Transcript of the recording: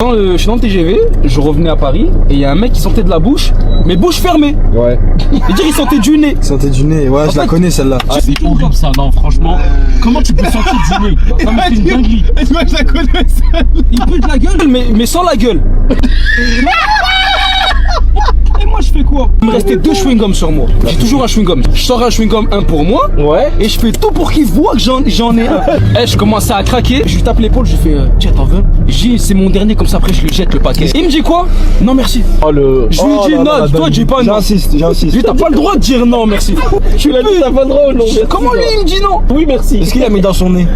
Je suis dans le TGV, je revenais à Paris et il y a un mec qui sentait de la bouche, mais bouche fermée. Ouais. C'est-à-dire il sentait du nez. Sentait du nez, ouais, je la connais celle-là. Ah, c'est horrible ça, non, franchement. Comment tu peux sentir du nez? Ça me fait une dinguerie. Moi je la connais celle-là. Il peut de la gueule, mais sans la gueule. Et moi je fais quoi? Il me restait 2 chewing-gums sur moi. J'ai toujours un chewing-gum. Je sors un chewing-gum, un pour moi. Ouais. Et je fais tout pour qu'il voit que j'en ai un. Eh, je commençais à craquer. Je lui tape l'épaule, je lui fais tiens, t'en veux? J'ai dit c'est mon dernier, comme ça après je le jette le paquet. Il me dit quoi? Non merci. Oh le. Je lui dis non, toi dis pas non. J'insiste. Je lui dis t'as pas le droit de dire non merci. Tu l'as dit, t'as pas le droit ou non? Comment lui il me dit non? Oui, merci. Est-ce qu'il a mis dans son nez?